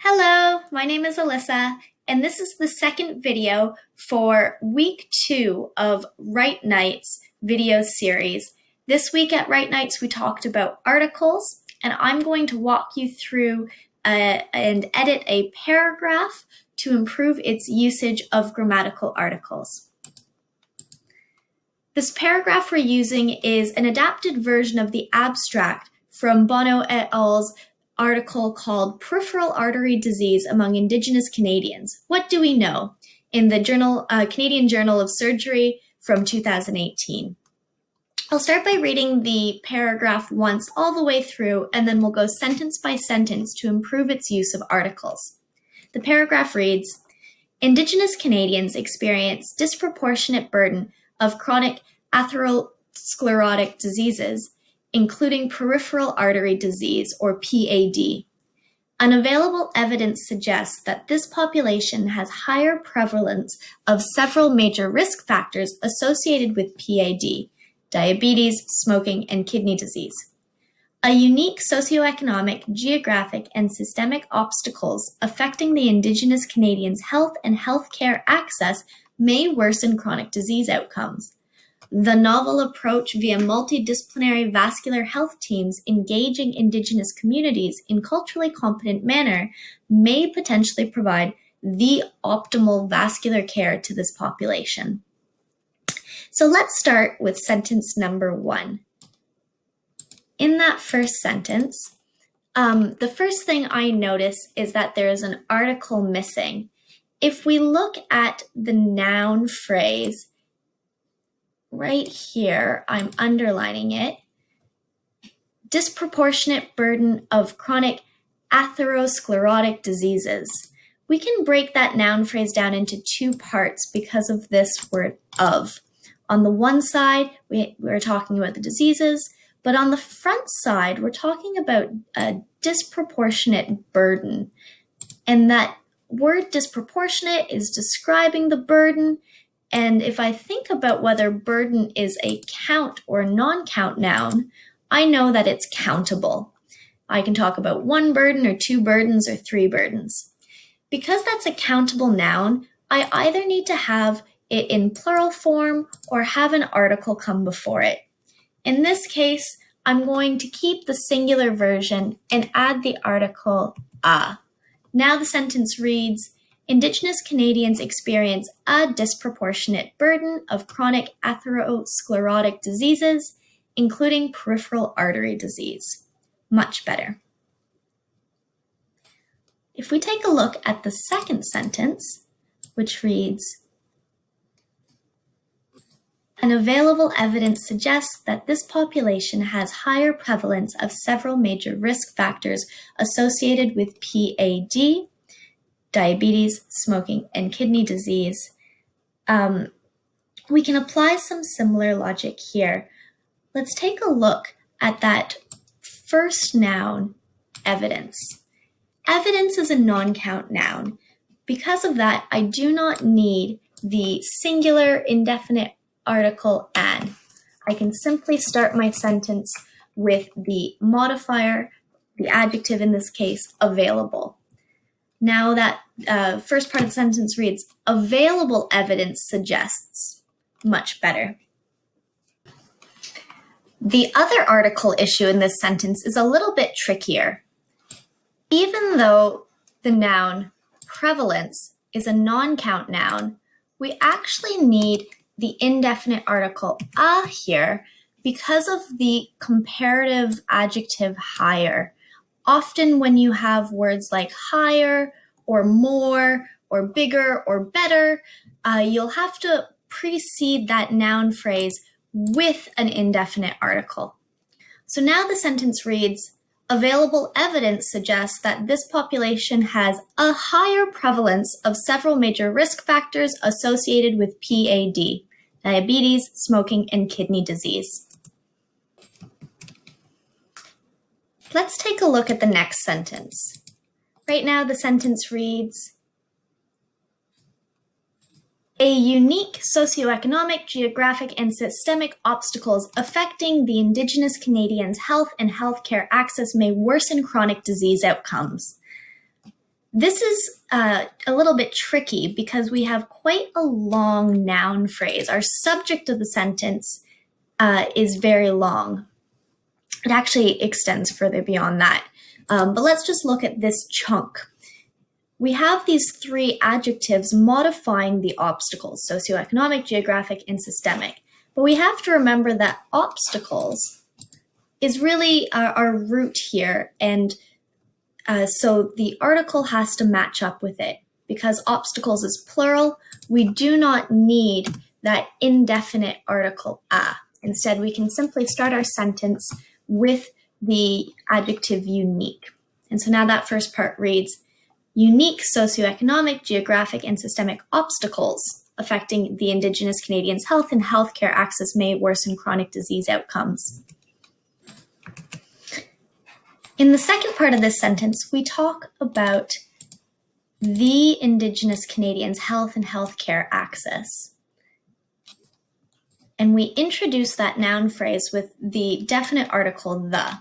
Hello, my name is Alyssa, and this is the second video for week 2 of Write Nights video series. This week at Write Nights, we talked about articles, and I'm going to walk you through and edit a paragraph to improve its usage of grammatical articles. This paragraph we're using is an adapted version of the abstract from Bono et al.'s article called Peripheral Artery Disease Among Indigenous Canadians. What do we know? In the Canadian Journal of Surgery from 2018. I'll start by reading the paragraph once all the way through, and then we'll go sentence by sentence to improve its use of articles. The paragraph reads, Indigenous Canadians experience disproportionate burden of chronic atherosclerotic diseases, including peripheral artery disease, or PAD. Unavailable evidence suggests that this population has higher prevalence of several major risk factors associated with PAD, diabetes, smoking, and kidney disease. A unique socioeconomic, geographic, and systemic obstacles affecting the Indigenous Canadians' health and healthcare access may worsen chronic disease outcomes. The novel approach via multidisciplinary vascular health teams engaging Indigenous communities in culturally competent manner may potentially provide the optimal vascular care to this population. So let's start with sentence number 1. In that first sentence, the first thing I notice is that there is an article missing. If we look at the noun phrase, right here, I'm underlining it, disproportionate burden of chronic atherosclerotic diseases. We can break that noun phrase down into 2 parts because of this word of. On the one side, we're talking about the diseases, but on the front side, we're talking about a disproportionate burden. And that word disproportionate is describing the burden. And if I think about whether burden is a count or non-count noun, I know that it's countable. I can talk about 1 burden or 2 burdens or 3 burdens. Because that's a countable noun, I either need to have it in plural form or have an article come before it. In this case, I'm going to keep the singular version and add the article a. Now the sentence reads, Indigenous Canadians experience a disproportionate burden of chronic atherosclerotic diseases, including peripheral artery disease. Much better. If we take a look at the second sentence, which reads, Unavailable evidence suggests that this population has higher prevalence of several major risk factors associated with PAD, diabetes, smoking, and kidney disease. We can apply some similar logic here. Let's take a look at that first noun, evidence. Evidence is a non-count noun. Because of that, I do not need the singular indefinite article an. I can simply start my sentence with the modifier, the adjective in this case, available. Now that first part of the sentence reads, available evidence suggests. Much better. The other article issue in this sentence is a little bit trickier. Even though the noun prevalence is a non-count noun, we actually need the indefinite article a here because of the comparative adjective higher. Often when you have words like higher or more or bigger or better, you'll have to precede that noun phrase with an indefinite article. So now the sentence reads, available evidence suggests that this population has a higher prevalence of several major risk factors associated with PAD, diabetes, smoking, and kidney disease. Let's take a look at the next sentence. Right now, the sentence reads, a unique socioeconomic, geographic, and systemic obstacles affecting the Indigenous Canadians' health and healthcare access may worsen chronic disease outcomes. This is a little bit tricky because we have quite a long noun phrase. Our subject of the sentence is very long. It actually extends further beyond that. But let's just look at this chunk. We have these three adjectives modifying the obstacles: socioeconomic, geographic, and systemic. But we have to remember that obstacles is really our root here, and so the article has to match up with it. Because obstacles is plural, we do not need that indefinite article a. Instead, we can simply start our sentence with the adjective unique. And so now that first part reads, unique socioeconomic, geographic, and systemic obstacles affecting the Indigenous Canadians' health and healthcare access may worsen chronic disease outcomes. In the second part of this sentence, we talk about the Indigenous Canadians' health and healthcare access. And we introduce that noun phrase with the definite article the.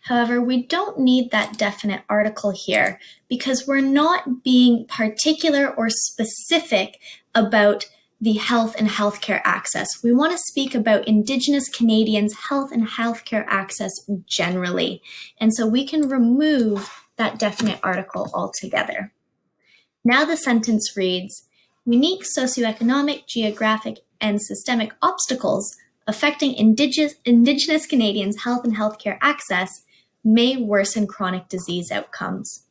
However, we don't need that definite article here because we're not being particular or specific about the health and healthcare access. We want to speak about Indigenous Canadians' health and healthcare access generally. And so we can remove that definite article altogether. Now the sentence reads, unique socioeconomic, geographic, and systemic obstacles affecting Indigenous Canadians' health and healthcare access may worsen chronic disease outcomes.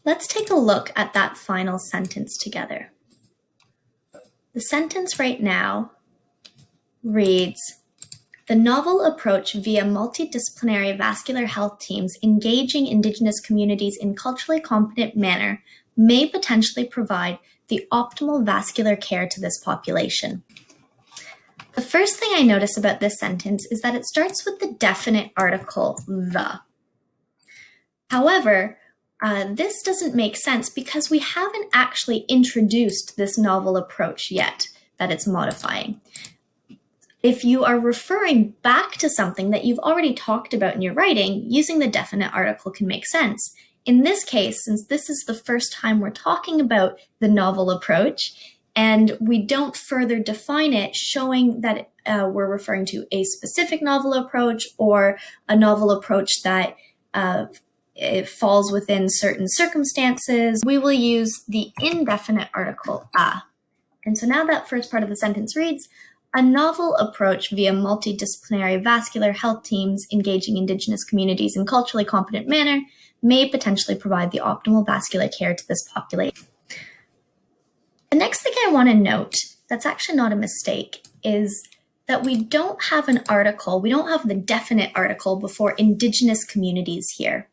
Let's take a look at that final sentence together. The sentence right now reads, the novel approach via multidisciplinary vascular health teams engaging Indigenous communities in culturally competent manner may potentially provide the optimal vascular care to this population. The first thing I notice about this sentence is that it starts with the definite article the. However, this doesn't make sense because we haven't actually introduced this novel approach yet that it's modifying. If you are referring back to something that you've already talked about in your writing, using the definite article can make sense. In this case, since this is the first time we're talking about the novel approach, and we don't further define it, showing that we're referring to a specific novel approach or a novel approach that it falls within certain circumstances, we will use the indefinite article a. And so now that first part of the sentence reads, a novel approach via multidisciplinary vascular health teams engaging Indigenous communities in culturally competent manner may potentially provide the optimal vascular care to this population. The next thing I want to note, that's actually not a mistake, is that we don't have an article, we don't have the definite article before Indigenous communities here.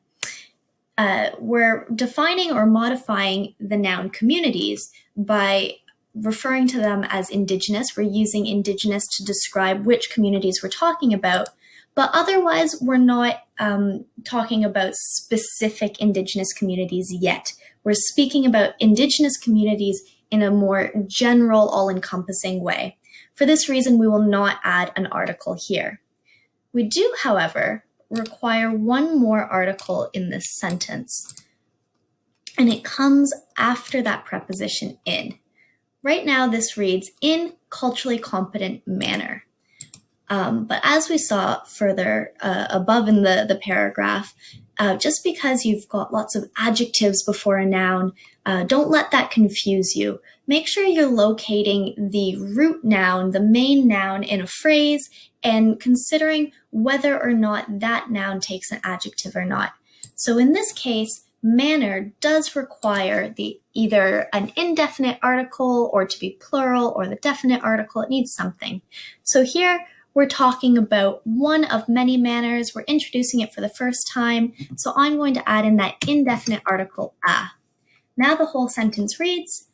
We're defining or modifying the noun communities by referring to them as Indigenous. We're using Indigenous to describe which communities we're talking about, but otherwise we're not talking about specific Indigenous communities yet. We're speaking about Indigenous communities in a more general, all-encompassing way. For this reason, we will not add an article here. We do, however, require one more article in this sentence, and it comes after that preposition in. Right now, this reads, in culturally competent manner. But as we saw further above in the paragraph, just because you've got lots of adjectives before a noun, don't let that confuse you. Make sure you're locating the root noun, the main noun in a phrase, and considering whether or not that noun takes an adjective or not. So in this case, manner does require either an indefinite article or to be plural, or the definite article. It needs something. So here we're talking about one of many manners. We're introducing it for the first time. So I'm going to add in that indefinite article a. Now the whole sentence reads,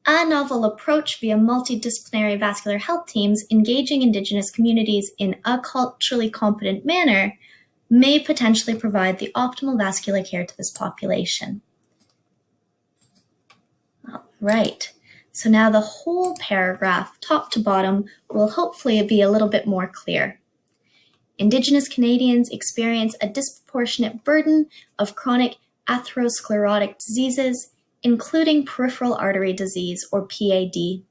a novel approach via multidisciplinary vascular health teams engaging Indigenous communities in a culturally competent manner may potentially provide the optimal vascular care to this population. All right, so now the whole paragraph, top to bottom, will hopefully be a little bit more clear. Indigenous Canadians experience a disproportionate burden of chronic atherosclerotic diseases, including peripheral artery disease, or PAD.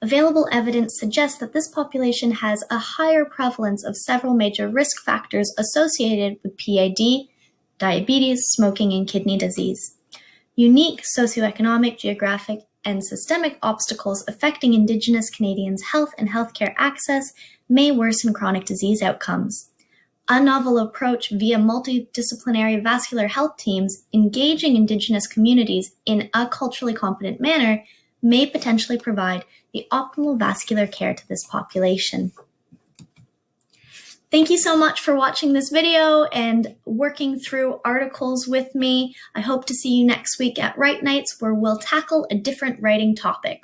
Available evidence suggests that this population has a higher prevalence of several major risk factors associated with PAD, diabetes, smoking, and kidney disease. Unique socioeconomic, geographic, and systemic obstacles affecting Indigenous Canadians' health and healthcare access may worsen chronic disease outcomes. A novel approach via multidisciplinary vascular health teams engaging Indigenous communities in a culturally competent manner may potentially provide the optimal vascular care to this population. Thank you so much for watching this video and working through articles with me. I hope to see you next week at Write Nights, where we'll tackle a different writing topic.